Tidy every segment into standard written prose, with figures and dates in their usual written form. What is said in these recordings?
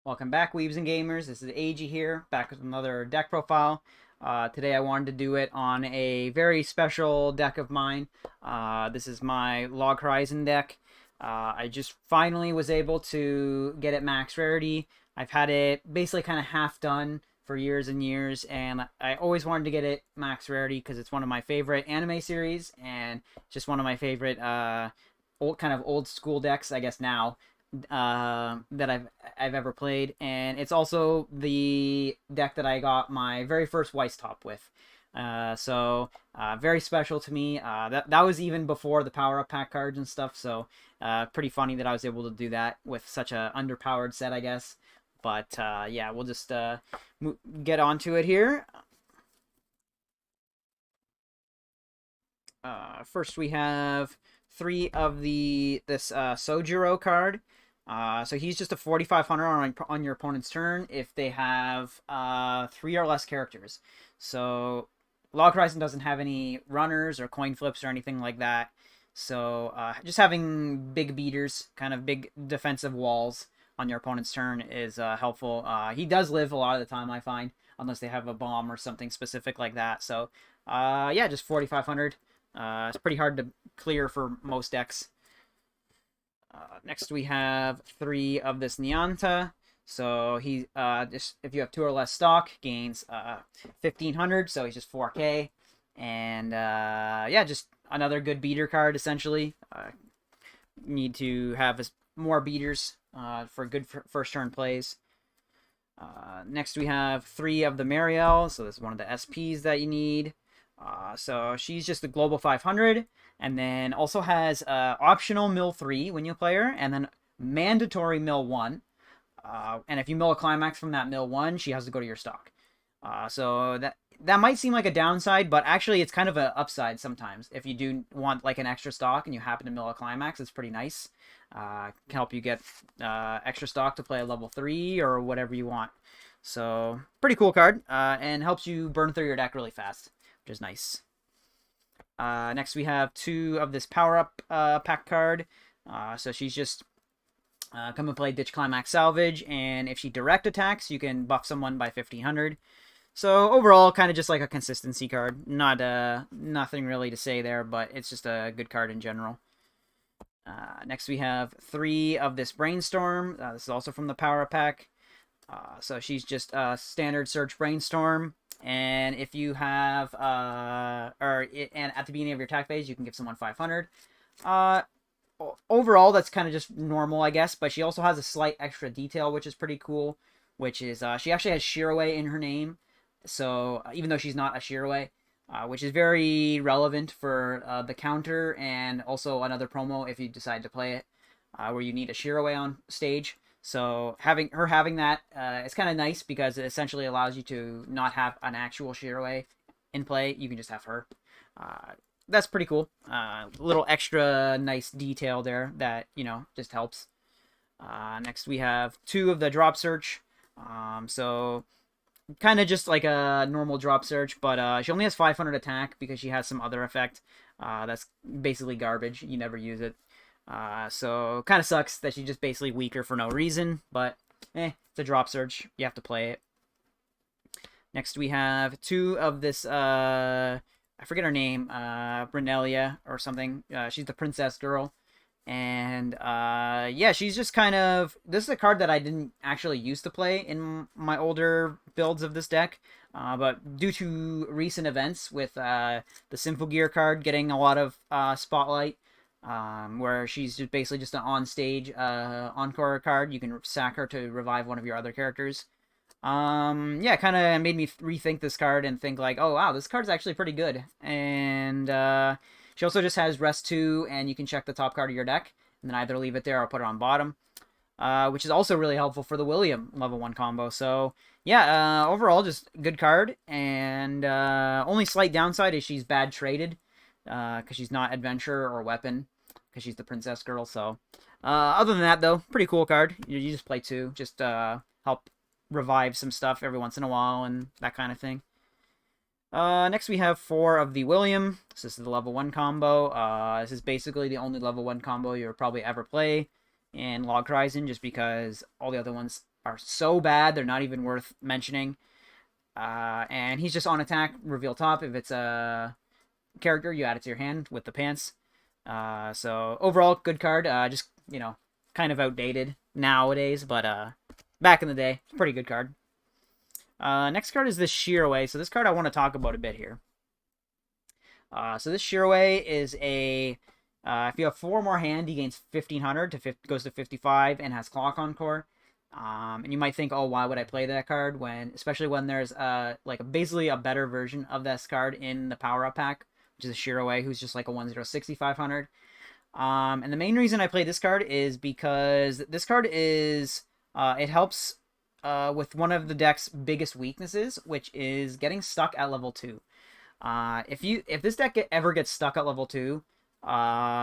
Welcome back, Weebs and Gamers. This is EIJI here, back with another deck profile. Today I wanted to do it on a very special deck of mine. This is my Log Horizon deck. I just finally was able to get it max rarity. I've had it basically kind of half done for years and years, and I always wanted to get it max rarity because it's one of my favorite anime series, and just one of my favorite old school decks, I guess now, that I've ever played, and it's also the deck that I got my very first WEISS top with. Very special to me. That was even before the power up pack cards and stuff. So pretty funny that I was able to do that with such a underpowered set, I guess. But yeah, we'll just get onto it here. First, we have three of this Sojiro card. So he's just a 4,500 on your opponent's turn if they have three or less characters. So Log Horizon doesn't have any runners or coin flips or anything like that. So just having big beaters, kind of big defensive walls on your opponent's turn is helpful. He does live a lot of the time, I find, unless they have a bomb or something specific like that. So yeah, just 4,500. It's pretty hard to clear for most decks. Next we have three of this Nyanta. So he just if you have two or less stock, gains 1,500. So he's just 4K, and yeah, just another good beater card essentially. Need to have more beaters for good first turn plays. Next we have three of the Mariel. So this is one of the SPs that you need. So she's just a global 500, and then also has optional mill 3 when you play her, and then mandatory mill 1. And if you mill a climax from that mill 1, she has to go to your stock. So that might seem like a downside, but actually it's kind of an upside sometimes. If you do want like an extra stock and you happen to mill a climax, it's pretty nice. Can help you get extra stock to play a level 3 or whatever you want. So pretty cool card, and helps you burn through your deck really fast, which is nice. Next we have two of this power-up pack card. So she's just come and play Ditch Climax Salvage, and if she direct attacks, you can buff someone by 1,500. So overall, kind of just like a consistency card. Nothing really to say there, but it's just a good card in general. Next we have three of this Brainstorm. This is also from the power-up pack. So she's just a standard search Brainstorm. And if you have, and at the beginning of your attack phase, you can give someone 500. Overall, that's kind of just normal, I guess. But she also has a slight extra detail, which is pretty cool. Which is, she actually has Shiroway in her name. So, even though she's not a Shiroway, which is very relevant for the counter, and also another promo if you decide to play it, where you need a Shiroway on stage. So having that is kind of nice because it essentially allows you to not have an actual Shiroway in play. You can just have her. That's pretty cool. Little extra nice detail there that, just helps. Next we have two of the Drop Search. So kind of just like a normal Drop Search, but she only has 500 attack because she has some other effect. That's basically garbage. You never use it. So kind of sucks that she's just basically weaker for no reason, but it's a Drop Search. You have to play it. Next we have two of this, I forget her name, Brinelia or something. She's the princess girl. And yeah, she's just kind of, this is a card that I didn't actually used to play in my older builds of this deck. But due to recent events with the Symphogear card getting a lot of spotlight, where she's just basically just an on-stage encore card. You can sack her to revive one of your other characters. Yeah, kind of made me rethink this card and think like, oh wow, this card's actually pretty good. And she also just has Rest 2, and you can check the top card of your deck, and then either leave it there or put it on bottom. Which is also really helpful for the William level 1 combo. So yeah, overall just good card, and only slight downside is she's bad traded. Because she's not adventure or weapon, because she's the princess girl. So other than that, though, pretty cool card. You just play two, just help revive some stuff every once in a while and that kind of thing. Next we have four of the William. This is the level 1 combo. This is basically the only level 1 combo you'll probably ever play in Log Horizon, just because all the other ones are so bad they're not even worth mentioning. And he's just on attack, reveal top. If it's a character, you add it to your hand with the pants. So overall, good card. Just, you know, kind of outdated nowadays, but back in the day, pretty good card. Next card is this Shiroway. So this card I want to talk about a bit here. So this Shiroway is a if you have 4 more hand, he gains 1500 to goes to 55 and has Clock Encore. And you might think, oh, why would I play that card when, especially when there's like basically a better version of this card in the power up pack, which is a Shiroway, who's just like a 1/0 6500. And the main reason I play this card is because this card is it helps with one of the deck's biggest weaknesses, which is getting stuck at level 2. If this deck ever gets stuck at level 2,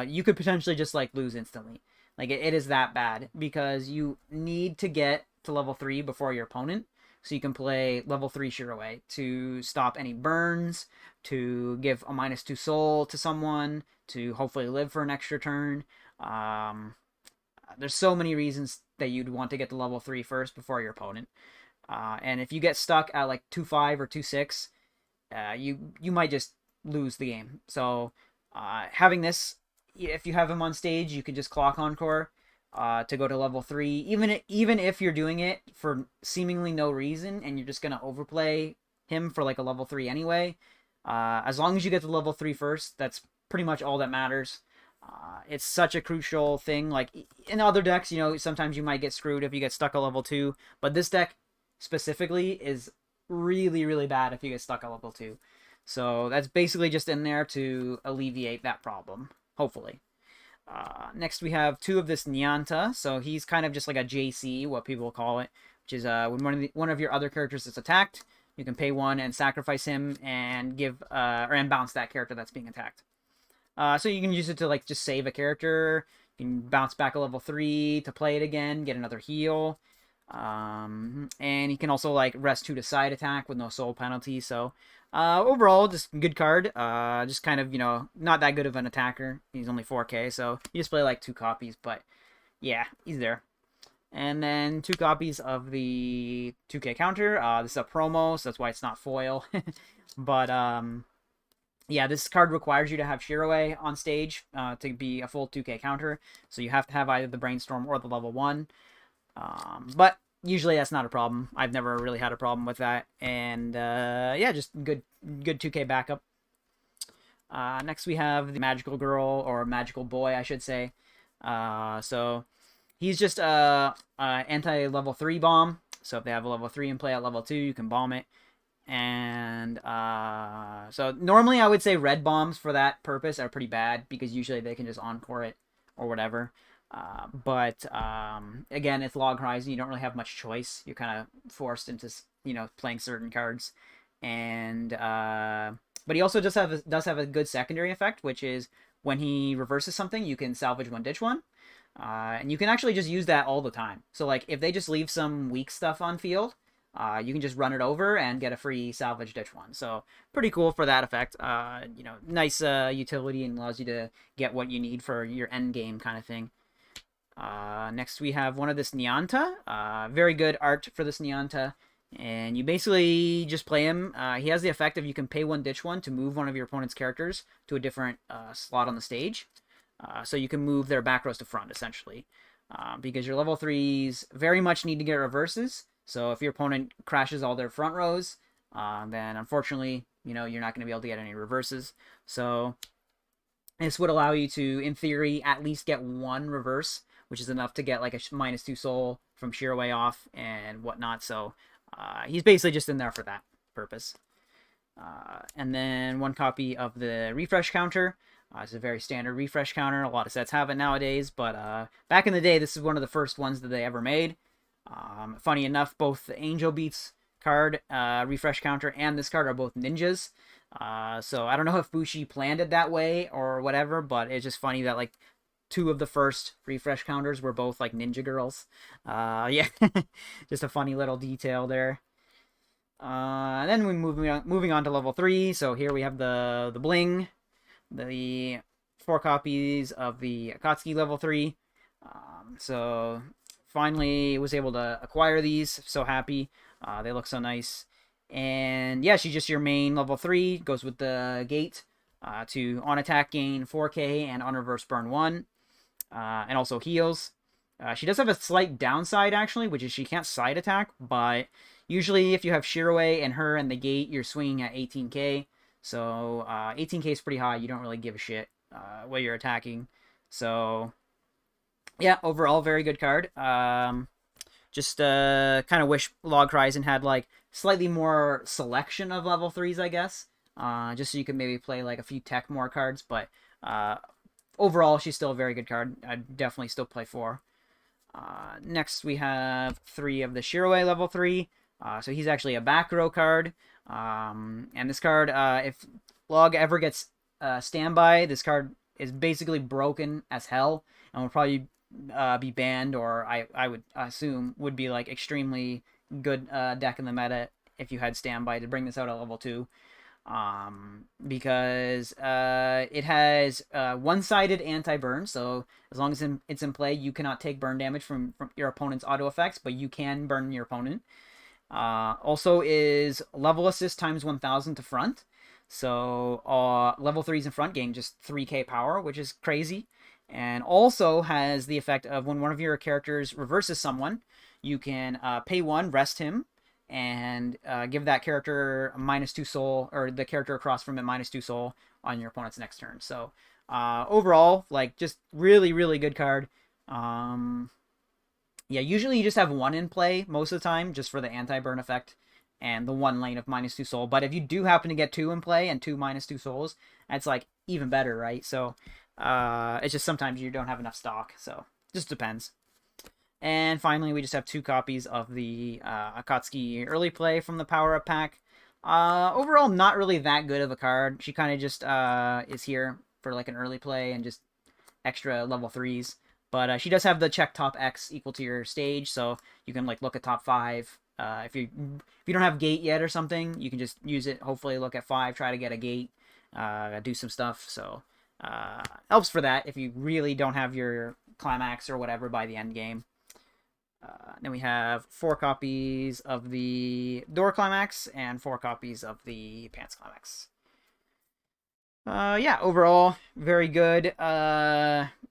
you could potentially just like lose instantly. Like it is that bad because you need to get to level 3 before your opponent, so you can play level 3 Shiroway to stop any burns, to give a -2 soul to someone, to hopefully live for an extra turn. There's so many reasons that you'd want to get to level 3 first before your opponent. And if you get stuck at like 2/5 or 2/6, you might just lose the game. So having this, if you have him on stage, you can just Clock Encore to go to level 3. Even if you're doing it for seemingly no reason and you're just gonna overplay him for like a level 3 anyway, as long as you get to level 3 first, that's pretty much all that matters. It's such a crucial thing. Like in other decks, you know, sometimes you might get screwed if you get stuck at level 2, but this deck specifically is really, really bad if you get stuck at level 2. So that's basically just in there to alleviate that problem, hopefully. Next we have 2 of this Nyanta. So he's kind of just like a JC, what people call it, which is when one of your other characters is attacked, you can pay 1 and sacrifice him and give and bounce that character that's being attacked. So you can use it to like just save a character. You can bounce back a level 3 to play it again, get another heal. And he can also like rest 2 to side attack with no soul penalty. So overall, just good card. Just kind of, you know, not that good of an attacker. He's only 4K, so you just play like 2 copies, but yeah, he's there. And then 2 copies of the 2K counter. This is a promo, so that's why it's not foil. But yeah, this card requires you to have Shiroway on stage to be a full 2K counter. So you have to have either the Brainstorm or the level 1. But usually that's not a problem. I've never really had a problem with that. And yeah, just good 2K backup. Next we have the Magical Girl, or Magical Boy, I should say. So he's just anti-level 3 bomb. So if they have a level 3 in play at level 2, you can bomb it. And so normally I would say red bombs for that purpose are pretty bad, because usually they can just encore it or whatever. But again, it's Log Horizon. You don't really have much choice. You're kind of forced into, you know, playing certain cards. And but he also does have a good secondary effect, which is when he reverses something, you can salvage 1, ditch 1. And you can actually just use that all the time. So like if they just leave some weak stuff on field, you can just run it over and get a free salvage ditch 1. So pretty cool for that effect. You know, nice utility, and allows you to get what you need for your end game kind of thing. Next we have one of this Nyanta. Very good art for this Nyanta. And you basically just play him. He has the effect of you can pay 1, ditch 1 to move one of your opponent's characters to a different slot on the stage. So you can move their back rows to front, essentially. Because your level 3s very much need to get reverses. So if your opponent crashes all their front rows, then unfortunately, you know, you're not going to be able to get any reverses. So this would allow you to, in theory, at least get 1 reverse, which is enough to get like a -2 soul from Shiroway off and whatnot. So he's basically just in there for that purpose. And then 1 copy of the refresh counter. It's a very standard refresh counter. A lot of sets have it nowadays, but back in the day, this is one of the first ones that they ever made. Funny enough, both the Angel Beats card, refresh counter, and this card are both ninjas. So I don't know if Bushi planned it that way or whatever, but it's just funny that like 2 of the first refresh counters were both like ninja girls. Yeah, just a funny little detail there. And then we moving on to level 3. So here we have the bling, the 4 copies of the Akatsuki level 3. So finally was able to acquire these. So happy. They look so nice. And yeah, she's just your main level 3. Goes with the gate to on attack gain 4k and on reverse burn 1. And also heals. She does have a slight downside, actually, which is she can't side attack, but usually if you have Shiroi and her and the gate, you're swinging at 18k. So 18k is pretty high. You don't really give a shit what you're attacking. So yeah, overall, very good card. Just kind of wish Log Horizon had like slightly more selection of level 3s, I guess. Just so you could maybe play like a few tech more cards, but overall, she's still a very good card. I'd definitely still play 4. Next, we have 3 of the Shiroi level 3. So he's actually a back row card. And this card, if Log ever gets standby, this card is basically broken as hell and will probably be banned, or I would assume would be like extremely good deck in the meta if you had standby to bring this out at level 2. Because it has one-sided anti-burn, so as long as it's in play, you cannot take burn damage from your opponent's auto effects, but you can burn your opponent. Also is level assist times 1000 to front, so level 3s in front gain just 3k power, which is crazy. And also has the effect of when one of your characters reverses someone, you can pay 1, rest him, and give that character -2 soul, or the character across from it -2 soul on your opponent's next turn. So overall, like, just really, really good card. Yeah, usually you just have 1 in play most of the time, just for the anti-burn effect and the 1 lane of -2 soul. But if you do happen to get 2 in play and 2 -2 souls, that's like even better, right? So it's just sometimes you don't have enough stock, so just depends. And finally, we just have 2 copies of the Akatsuki early play from the power-up pack. Overall, not really that good of a card. She kind of just is here for like an early play and just extra level 3s. But she does have the check top X equal to your stage, so you can like look at top 5. If you don't have gate yet or something, you can just use it. Hopefully, look at 5, try to get a gate, do some stuff. So helps for that if you really don't have your climax or whatever by the end game. Then we have 4 copies of the Door Climax and 4 copies of the Pants Climax. Yeah, overall, very good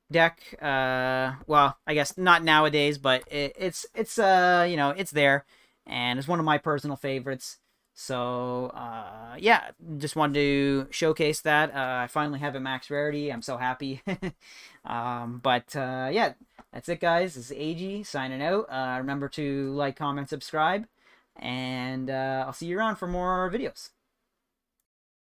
deck. Well, I guess not nowadays, but it's you know, it's there, and it's one of my personal favorites. So yeah, just wanted to showcase that. I finally have a max rarity. I'm so happy. But yeah, that's it, guys. This is EIJI signing out. Remember to like, comment, subscribe, and I'll see you around for more videos.